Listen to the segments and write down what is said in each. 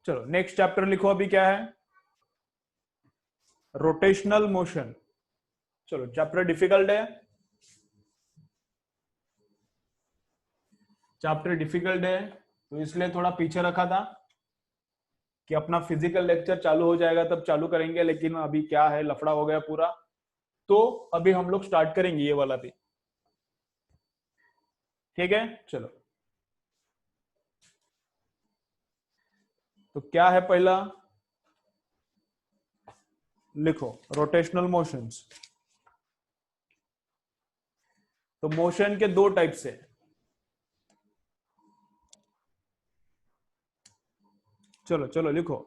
चलो next chapter लिखो, अभी क्या है, रोटेशनल मोशन। चलो चैप्टर डिफिकल्ट है, चैप्टर डिफिकल्ट है, तो इसलिए थोड़ा पीछे रखा था कि अपना फिजिकल लेक्चर चालू हो जाएगा तब चालू करेंगे, लेकिन अभी क्या है, लफड़ा हो गया पूरा, तो अभी हम लोग स्टार्ट करेंगे ये वाला भी। ठीक है, चलो। तो क्या है पहला, लिखो रोटेशनल मोशंस। तो मोशन के दो टाइप से, चलो चलो लिखो,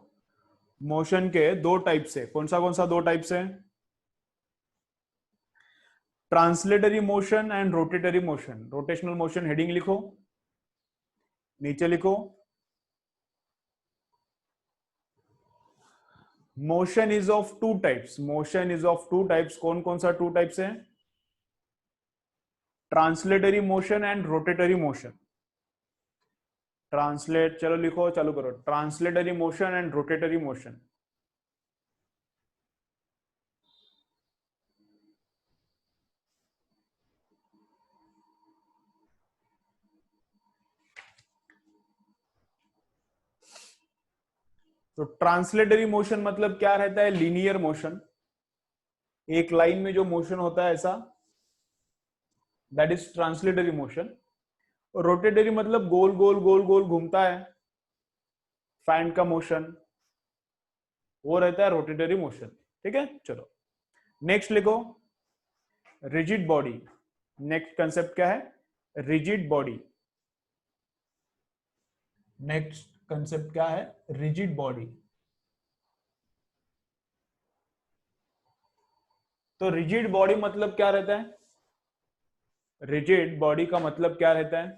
मोशन के दो टाइप से, कौन सा दो टाइप से, translatory motion and rotatory motion. Rotational motion heading लिखो, नीचे लिखो, motion is of two types. Motion is of two types, कौन कौन सा टू टाइप्स है, translatory motion and rotatory motion. Translate, चलो लिखो, चालू करो, translatory motion and rotatory motion. तो ट्रांसलेटरी मोशन मतलब क्या रहता है, लीनियर मोशन, एक लाइन में जो मोशन होता है ऐसा, that is translatory motion. Rotatory मतलब गोल गोल गोल गोल घूमता है, फैन का मोशन, वो रहता है रोटेटरी मोशन। ठीक है, चलो नेक्स्ट लिखो, रिजिड बॉडी। नेक्स्ट कंसेप्ट क्या है, रिजिड बॉडी। नेक्स्ट कंसेप्ट क्या है, रिजिड बॉडी। तो रिजिड बॉडी मतलब क्या रहता है, रिजिड बॉडी का मतलब क्या रहता है,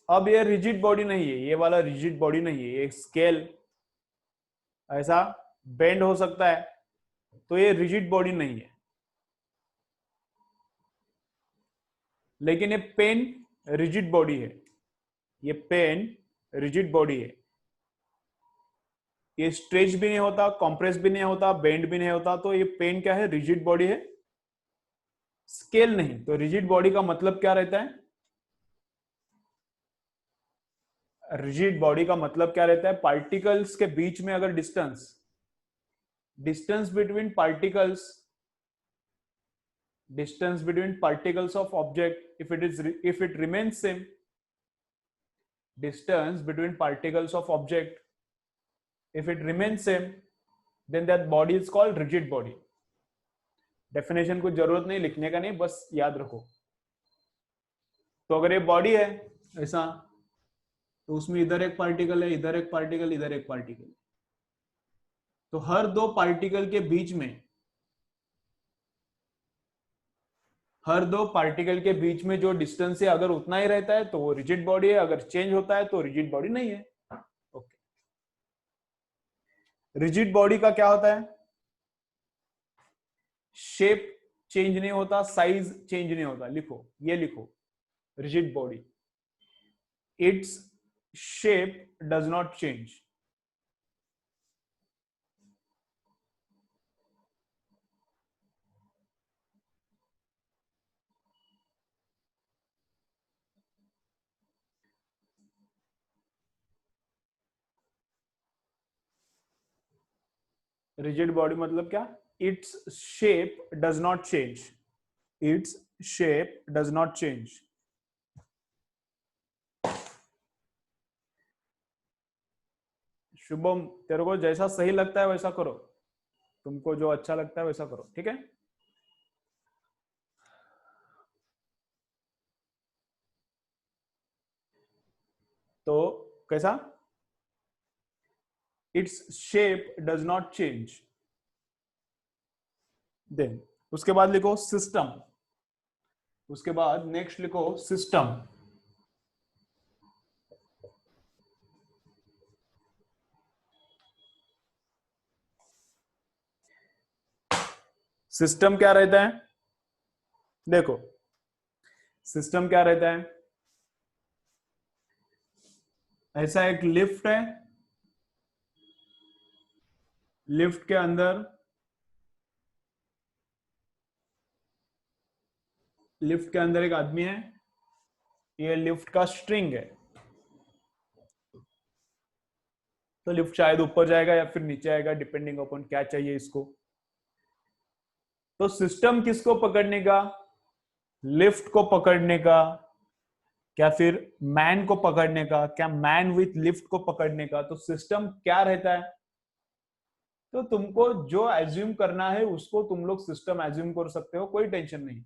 अब ये रिजिड बॉडी नहीं है, ये वाला रिजिड बॉडी नहीं है, ये स्केल ऐसा बेंड हो सकता है, तो ये रिजिड बॉडी नहीं है। लेकिन ये पेन रिजिड बॉडी है, ये पेन रिजिड बॉडी है, ये स्ट्रेच भी नहीं होता, कॉम्प्रेस भी नहीं होता, बेंड भी नहीं होता, तो ये पेन क्या है, रिजिड बॉडी है, स्केल नहीं। तो रिजिड बॉडी का मतलब क्या रहता है, रिजिड बॉडी का मतलब क्या रहता है, पार्टिकल्स के बीच में अगर distance, distance between particles, distance between particles of object, if it remains same, distance between particles of object, if it remains same, then that body is called rigid body. Definition को जरूरत नहीं लिखने का, नहीं, बस याद रखो। तो अगर ये बॉडी है ऐसा, तो उसमें इधर एक पार्टिकल है, इधर एक पार्टिकल, इधर एक पार्टिकल, तो हर दो पार्टिकल के बीच में, हर दो पार्टिकल के बीच में जो डिस्टेंस है अगर उतना ही रहता है तो वो रिजिड बॉडी है, अगर चेंज होता है तो रिजिड बॉडी नहीं है। ओके, रिजिड बॉडी का क्या होता है, शेप चेंज नहीं होता, साइज चेंज नहीं होता। लिखो, ये लिखो, rigid body, it's shape does not change. Rigid body मतलब क्या, it's shape does not change, it's shape does not change. Shubham, तेरे को जैसा सही लगता है वैसा करो, तुमको जो अच्छा लगता है वैसा करो, ठीक है। तो कैसा, its shape does not change. Then उसके बाद लिखो सिस्टम, उसके बाद नेक्स्ट लिखो सिस्टम। सिस्टम क्या रहता है, देखो सिस्टम क्या रहता है, ऐसा एक लिफ्ट है, लिफ्ट के अंदर, लिफ्ट के अंदर एक आदमी है, ये लिफ्ट का स्ट्रिंग है। तो लिफ्ट शायद ऊपर जाएगा या फिर नीचे आएगा, डिपेंडिंग अपॉन क्या चाहिए इसको। तो सिस्टम किसको पकड़ने का? लिफ्ट को पकड़ने का, क्या फिर मैन को पकड़ने का, क्या मैन विथ लिफ्ट को पकड़ने का? तो सिस्टम क्या रहता है? तो तुमको जो एज्यूम करना है उसको तुम लोग सिस्टम एज्यूम कर सकते हो, कोई टेंशन नहीं।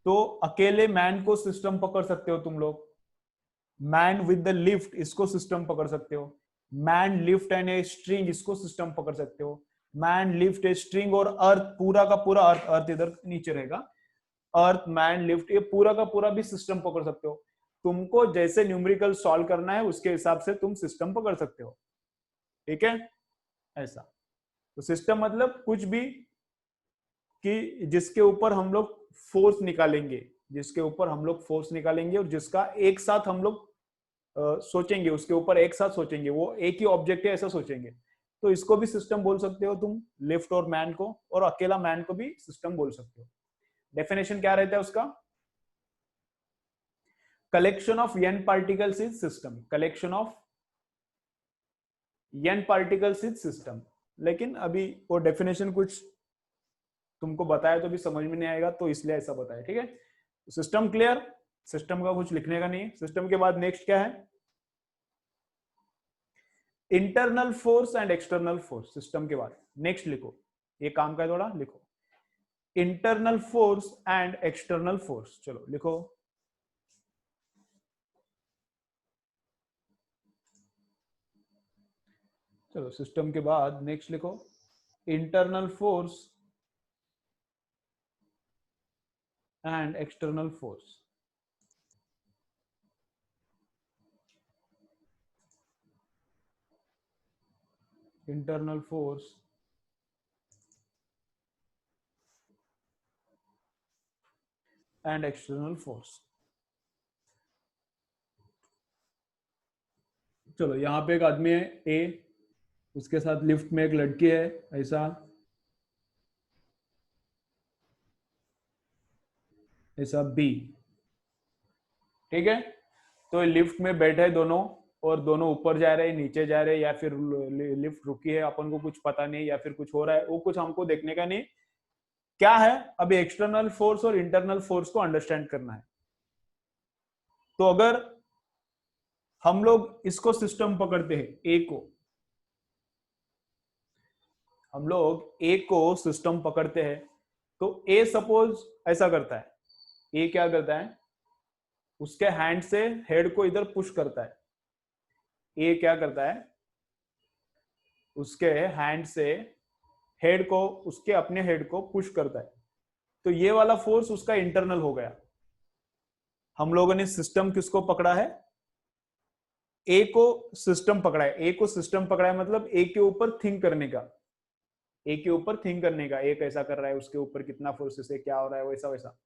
तो अकेले मैन को सिस्टम पकड़ सकते हो तुम लोग, मैन विद द लिफ्ट इसको सिस्टम पकड़ सकते हो, man lift and a string इसको सिस्टम पकड़ सकते हो, मैन लिफ्ट ए स्ट्रिंग और अर्थ, पूरा का पूरा अर्थ, अर्थ इधर नीचे रहेगा, अर्थ मैन लिफ्ट, ये पूरा का पूरा भी सिस्टम पकड़ सकते हो। तुमको जैसे न्यूमेरिकल सॉल्व करना है उसके हिसाब से तुम सिस्टम पकड़ सकते हो, ठीक है? ऐसा। तो सिस्टम मतलब कुछ भी कि जिसके ऊपर हम लोग फोर्स निकालेंगे, जिसके ऊपर हम लोग फोर्स निकालेंगे और जिसका एक साथ हम लोग सोचेंगे, उसके ऊपर एक साथ सोचेंगे, वो एक ही ऑब्जेक्ट है ऐसा सोचेंगे। तो इसको भी सिस्टम बोल सकते हो तुम, लिफ्ट और मैन को, और अकेला मैन को भी सिस्टम बोल सकते हो। डेफिनेशन क्या रहता है उसका? Collection of n particles is system, collection of n particles is system. लेकिन अभी वो डेफिनेशन कुछ तुमको बताया तो भी समझ में नहीं आएगा, तो इसलिए ऐसा बताया, ठीक है? System clear? सिस्टम का कुछ लिखने का नहीं है। सिस्टम के बाद नेक्स्ट क्या है? Internal force and external force. System के बाद नेक्स्ट लिखो, ये काम का है थोड़ा, लिखो internal force and external force. चलो लिखो। चलो सिस्टम के बाद नेक्स्ट लिखो, internal force and external force. Internal force and external force. चलो यहाँ पे एक आदमी है ए, उसके साथ लिफ्ट में एक लड़की है, ऐसा ऐसा बी, ठीक है? तो लिफ्ट में बैठे दोनों, और दोनों ऊपर जा रहे हैं, नीचे जा रहे हैं, या फिर लिफ्ट रुकी है, अपन को कुछ पता नहीं, या फिर कुछ हो रहा है, वो कुछ हमको देखने का नहीं। क्या है अभी? एक्सटर्नल फोर्स और इंटरनल फोर्स को अंडरस्टैंड करना है। तो अगर हम लोग इसको सिस्टम पकड़ते हैं, ए को, हम लोग ए को सिस्टम पकड़ते हैं, तो ए सपोज ऐसा करता है, ए क्या करता है, उसके हैंड से हेड को इधर पुश करता है। ए क्या करता है, उसके हैंड से हेड को, उसके अपने हेड को पुश करता है। तो ये वाला फोर्स उसका इंटरनल हो गया। हम लोगों ने सिस्टम किसको पकड़ा है? ए को सिस्टम पकड़ा है। ए को सिस्टम पकड़ा है मतलब ए के ऊपर थिंक करने का, ए के ऊपर थिंक करने का, ए कैसा कर रहा है, उसके ऊपर कितना फोर्स से क्या हो रहा है, वैसा वैसा।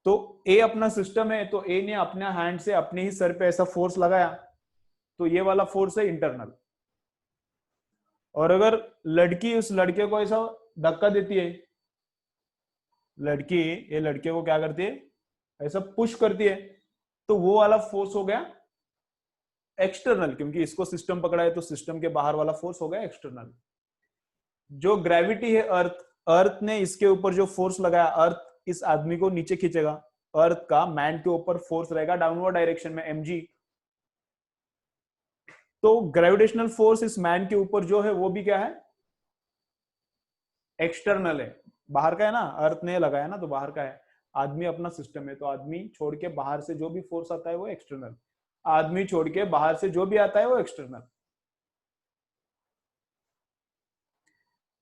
तो ए अपना सिस्टम है, तो ए ने अपने हैंड से अपने ही सर पे ऐसा फोर्स लगाया, तो ये वाला फोर्स है इंटरनल। और अगर लड़की उस लड़के को ऐसा धक्का देती है, लड़की ये लड़के को क्या करती है, ऐसा पुश करती है, तो वो वाला फोर्स हो गया एक्सटर्नल, क्योंकि इसको सिस्टम पकड़ा है तो सिस्टम के बाहर वाला फोर्स हो गया एक्सटर्नल। जो ग्रेविटी है, अर्थ, अर्थ ने इसके ऊपर जो फोर्स लगाया, अर्थ इस आदमी को नीचे खींचेगा, अर्थ का मैन के ऊपर फोर्स रहेगा डाउनवर्ड डायरेक्शन में mg। तो ग्रेविटेशनल फोर्स इस मैन के ऊपर जो है वो भी क्या है, एक्सटर्नल है, बाहर का है ना, अर्थ ने लगाया ना तो बाहर का है। आदमी अपना सिस्टम है, तो आदमी छोड़ के बाहर से जो भी फोर्स आता है वो एक्सटर्नल, आदमी छोड़ के बाहर से जो भी आता है वो एक्सटर्नल।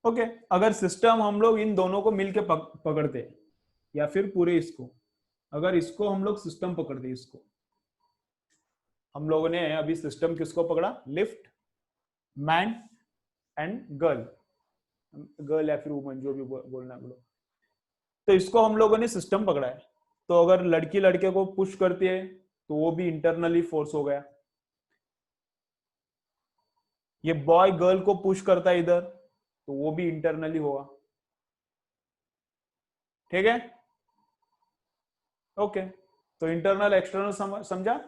ओके, अगर सिस्टम हम लोग इन दोनों को मिलके पकड़ते, या फिर पूरे इसको, अगर इसको हम लोग सिस्टम पकड़ते, इसको हम लोगों ने अभी सिस्टम किसको पकड़ा, lift, man and girl, girl या फिर वुमन जो भी बोलना है बोलो। तो इसको हम लोगों ने सिस्टम पकड़ा है। तो अगर लड़की लड़के को पुश करती है तो वो भी इंटरनली फोर्स हो गया। ये बॉय गर्ल को पुश करता है इधर, तो वो भी इंटरनली होगा। ठीक है, ओके। तो इंटरनल एक्सटर्नल समझा।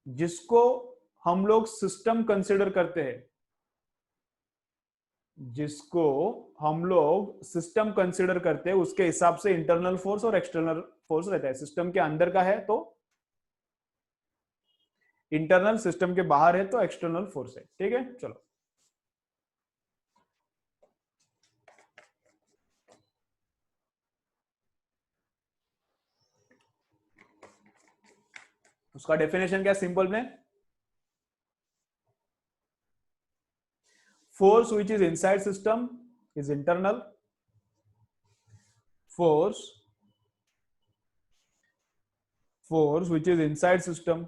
जिसको हम लोग सिस्टम कंसिडर करते हैं, जिसको हम लोग सिस्टम कंसिडर करते हैं, उसके हिसाब से इंटरनल फोर्स और एक्सटर्नल फोर्स रहता है। सिस्टम के अंदर का है तो इंटरनल, सिस्टम के बाहर है तो एक्सटर्नल फोर्स है। ठीक है, चलो। उसका डेफिनेशन क्या सिंपल में, force which is inside system is internal, force which is inside system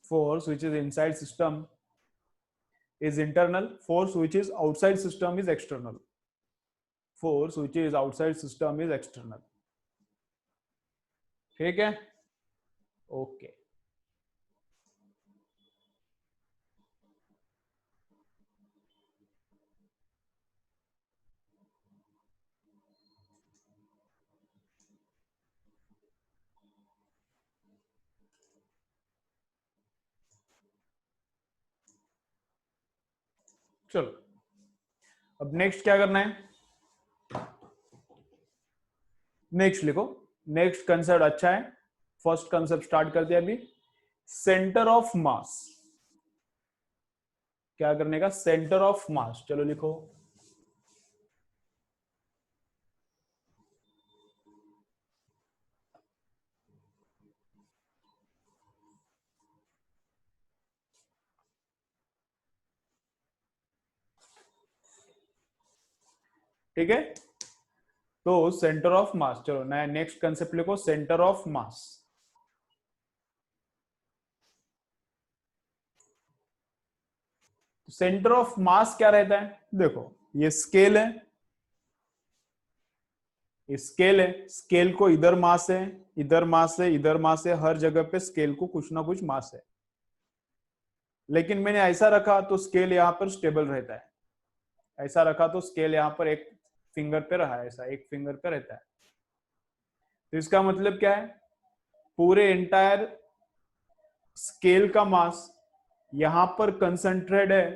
force which is inside system is internal, force which is outside system is external, force which is outside system is external। ठीक है, okay. चलो, अब next क्या करना है, next लिखो। Next concept अच्छा है, फर्स्ट कंसेप्ट स्टार्ट करते हैं अभी। सेंटर ऑफ मास, क्या करने का, सेंटर ऑफ मास। चलो लिखो। ठीक है, तो सेंटर ऑफ मास, चलो नया नेक्स्ट कंसेप्ट लिखो, centre of mass. Centre of mass क्या रहता है, देखो ये स्केल है, स्केल है, स्केल को इधर मास है, इधर मास है, इधर मास है, हर जगह पे स्केल को कुछ ना कुछ मास है। लेकिन मैंने ऐसा रखा तो स्केल यहां पर स्टेबल रहता है, ऐसा रखा तो स्केल यहां पर एक फिंगर पे रहा है, ऐसा एक फिंगर पे रहता है। तो इसका मतलब क्या है, पूरे एंटायर स्केल का मास यहां पर कंसंट्रेटेड है,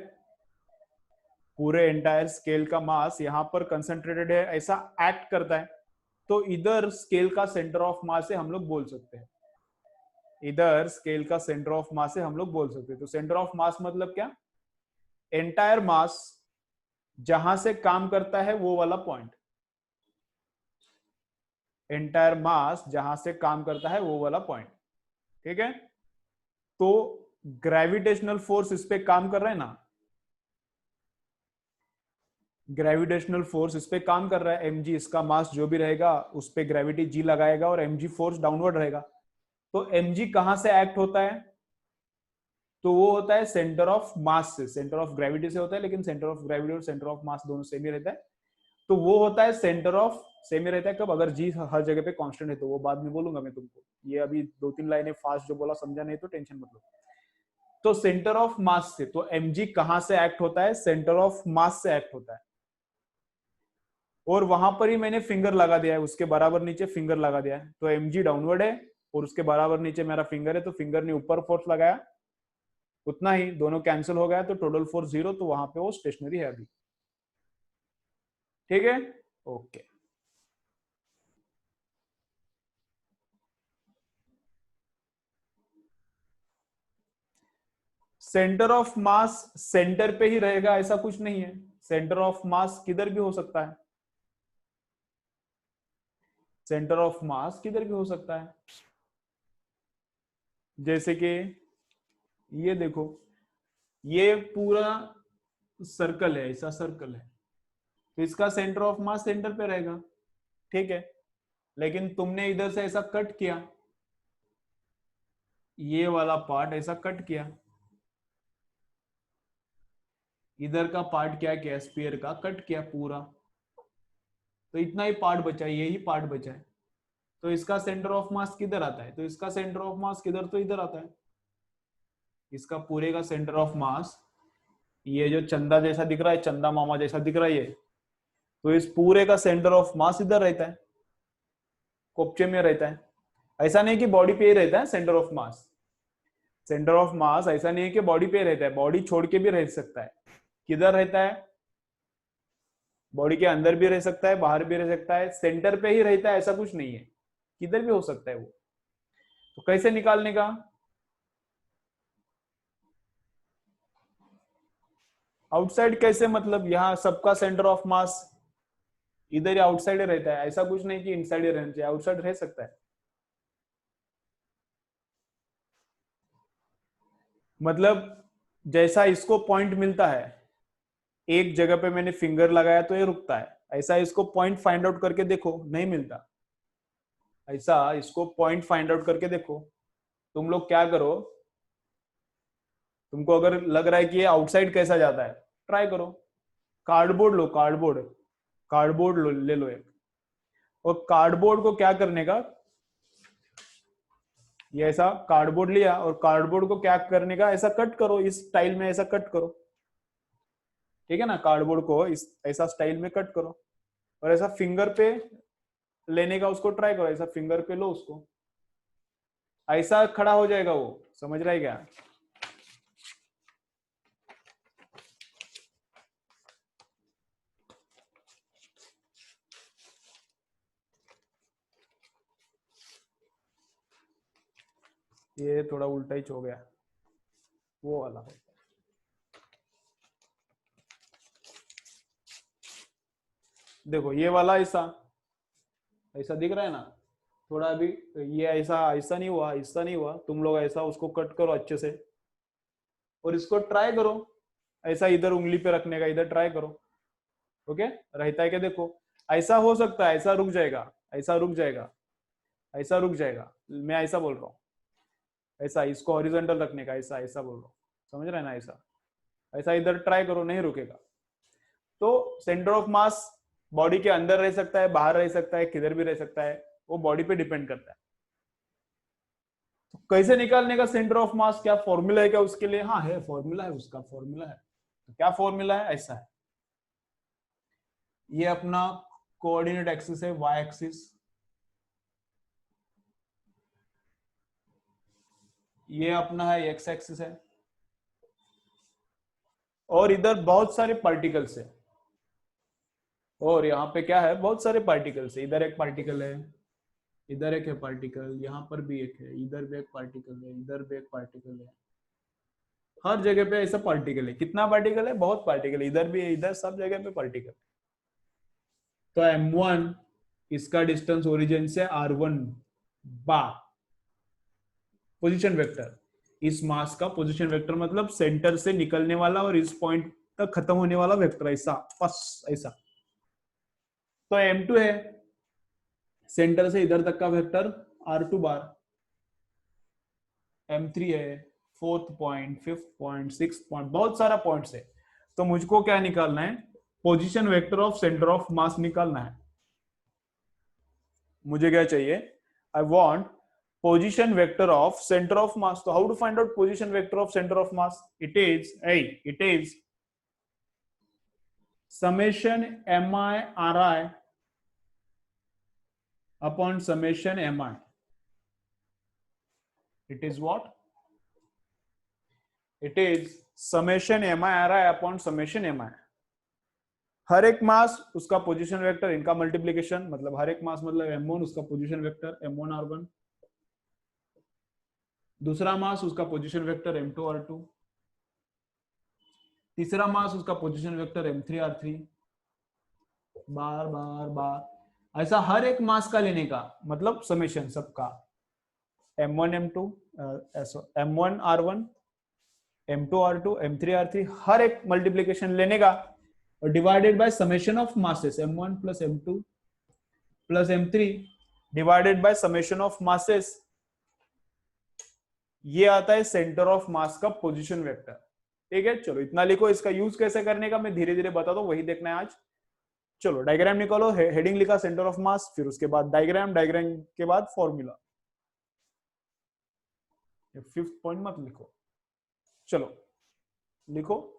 पूरे एंटायर स्केल का मास यहां पर कंसंट्रेटेड है, ऐसा एक्ट करता है। तो इधर स्केल का सेंटर ऑफ मास है, हम लोग बोल सकते हैं, इधर स्केल का सेंटर ऑफ मास है, हम लोग बोल सकते हैं। तो सेंटर ऑफ मास मतलब क्या, एंटायर मास जहां से काम करता है वो वाला पॉइंट, एंटायर मास जहां से काम करता है वो वाला पॉइंट। ठीक है, तो ग्रेविटेशनल फोर्स इस पे काम कर रहा है ना, ग्रेविटेशनल फोर्स इस पे काम कर रहा है, mg इसका मास जो भी रहेगा उस पे ग्रेविटी g लगाएगा और mg फोर्स डाउनवर्ड रहेगा। तो mg कहां से एक्ट होता है, तो वो होता है सेंटर ऑफ मास से, सेंटर ऑफ ग्रेविटी से होता है, लेकिन सेंटर ऑफ ग्रेविटी और सेंटर ऑफ मास दोनों सेम ही रहता है। तो वो होता है सेंटर ऑफ, सेम ही रहता है कब, अगर जी हर जगह पे कांस्टेंट है, तो वो बाद में बोलूंगा मैं तुमको, ये अभी दो तीन लाइनें फास्ट जो बोला समझा नहीं तो टेंशन मत लो। तो सेंटर ऑफ मास से, तो mg कहां से एक्ट होता है, सेंटर ऑफ मास से एक्ट होता है, और वहां पर ही मैंने फिंगर लगा दिया है, उसके बराबर नीचे फिंगर लगा दिया है। तो mg डाउनवर्ड है और उसके बराबर नीचे मेरा फिंगर है, तो फिंगर ने ऊपर फोर्स लगाया, उतना ही, दोनों कैंसिल हो गया, तो टोटल फोर्स 0, तो वहां पे वो स्टेशनरी है अभी। ठीक है, okay. Centre of mass centre पे ही रहेगा ऐसा कुछ नहीं है, सेंटर ऑफ मास किधर भी हो सकता है, सेंटर ऑफ मास किधर भी हो सकता है। जैसे कि ये देखो, ये पूरा सर्कल है, ऐसा सर्कल है, तो इसका सेंटर ऑफ मास सेंटर पे रहेगा। ठीक है, लेकिन तुमने इधर से ऐसा कट किया, ये वाला पार्ट ऐसा कट किया, इधर का पार्ट क्या किया, स्फीयर का कट किया पूरा, तो इतना ही पार्ट बचा, यही पार्ट बचा है। तो इसका सेंटर ऑफ मास किधर आता है, तो इसका सेंटर ऑफ मास किधर, तो इधर आता है। इसका पूरे का सेंटर ऑफ मास, ये जो चंदा जैसा दिख रहा है, चंदा मामा जैसा दिख रहा है ये, तो इस पूरे का सेंटर ऑफ मास इधर रहता है, कोपचे में रहता है। ऐसा नहीं कि बॉडी पे ही रहता है centre of mass. Centre of mass ऐसा नहीं है कि बॉडी पे रहता है, बॉडी छोड़ के भी रह सकता है। किधर रहता है, बॉडी के अंदर भी रह सकता है, बाहर भी रह सकता है, सेंटर पे ही रहता है ऐसा कुछ नहीं है, किधर भी हो सकता है वो। तो कैसे निकालने का, आउटसाइड कैसे, मतलब यहाँ सबका सेंटर ऑफ मास इधर ही आउटसाइड रहता है, ऐसा कुछ नहीं कि इनसाइड ही रहना चाहिए, आउटसाइड रह सकता है। मतलब जैसा इसको पॉइंट मिलता है, एक जगह पे मैंने फिंगर लगाया तो ये रुकता है, ऐसा इसको पॉइंट फाइंड आउट करके देखो, नहीं मिलता। ऐसा इसको पॉइंट फाइंड आउट करके देखो। तुम लोग क्या करो, तुमको अगर लग रहा है कि ये आउटसाइड कैसा जाता है, ट्राई करो। कार्डबोर्ड लो, कार्डबोर्ड, कार्डबोर्ड लो, ले लो एक, और कार्डबोर्ड को क्या करने का, ये ऐसा कार्डबोर्ड लिया और कार्डबोर्ड को क्या करने का, ऐसा कट करो, इस स्टाइल में ऐसा कट करो, ठीक है ना। कार्डबोर्ड को इस ऐसा स्टाइल में कट करो और ऐसा फिंगर पे लेने का उसको ट्राई करो, ऐसा फिंगर पे लो उसको, ऐसा खड़ा हो जाएगा वो, समझ रहा है क्या। ये थोड़ा उल्टा ही हो गया, वो वाला है। देखो ये वाला ऐसा ऐसा दिख रहा है ना, थोड़ा अभी ये ऐसा ऐसा नहीं हुआ, ऐसा नहीं हुआ, तुम लोग ऐसा उसको कट करो अच्छे से और इसको ट्राई करो, ऐसा इधर उंगली पे रखने का, इधर ट्राई करो। ओके, रहता है क्या, देखो ऐसा हो सकता है, ऐसा रुक जाएगा, ऐसा रुक जाएगा, ऐसा रुक जाएगा, मैं ऐसा बोल रहा हूँ। ऐसा इसको हॉरिजॉन्टल रखने का, ऐसा ऐसा बोल रहा हूँ, समझ रहे हैं ना। ऐसा ऐसा इधर ट्राई करो, नहीं रुकेगा। तो सेंटर ऑफ मास बॉडी के अंदर रह सकता है, बाहर रह सकता है, किधर भी रह सकता है, वो बॉडी पे डिपेंड करता है। तो कैसे निकालने का सेंटर ऑफ मास, क्या फॉर्मूला है क्या उसके लिए, हाँ है फॉर्मूला है, उसका फॉर्मूला है। तो क्या फॉर्मूला है, ऐसा है, ये अपना कोऑर्डिनेट एक्सिस है, वाई एक्सिस, ये अपना है एक्स एक्सिस है, और इधर बहुत सारे पार्टिकल्स है, और यहाँ पे क्या है, बहुत सारे पार्टिकल्स है, इधर एक पार्टिकल है, इधर एक है पार्टिकल, यहाँ पर भी एक है, इधर भी एक पार्टिकल है, इधर भी एक पार्टिकल है, हर जगह पे ऐसा पार्टिकल है। कितना पार्टिकल है, बहुत पार्टिकल, इधर भी है, इधर सब जगह पे पार्टिकल। तो m1 इसका डिस्टेंस ओरिजिन से r1 बा पोजीशन वेक्टर, इस मास का पोजीशन वेक्टर मतलब सेंटर से निकलने वाला और इस पॉइंट तक खत्म होने वाला वेक्टर, ऐसा बस ऐसा। तो m2 है सेंटर से इधर तक का वेक्टर r2 बार, m3 है fourth point, fifth point, six point, बहुत सारा पॉइंट्स है। तो मुझको क्या निकालना है, position vector of centre of mass निकालना है। मुझे क्या चाहिए, I want position vector of center of mass. So how to find out position vector of center of mass? It is summation mi ri upon summation mi. It is what? It is summation mi ri upon summation mi. हर एक मास उसका position vector, इनका multiplication, मतलब हर एक मास मतलब m1 उसका position vector m1 r1, दूसरा मास उसका position vector m2 r2, तीसरा मास उसका पोजीशन वेक्टर m3 r3, बार बार बार ऐसा हर एक मास का लेने का, मतलब समेशन सबका m1 m2 m1 r1 m2 r2 m3 r3 हर एक मल्टीप्लीकेशन लेने का और divided by summation of masses m1 plus m2 plus m3 divided by summation of masses, ये आता है सेंटर ऑफ मास का पोजीशन वेक्टर। ठीक है, चलो इतना लिखो। इसका यूज कैसे करने का मैं धीरे धीरे बता दो, वही देखना है आज। चलो डायग्राम निकालो, हेडिंग लिखा सेंटर ऑफ मास, फिर उसके बाद डायग्राम, डायग्राम के बाद फॉर्मूला। फिफ्थ पॉइंट मत लिखो, चलो लिखो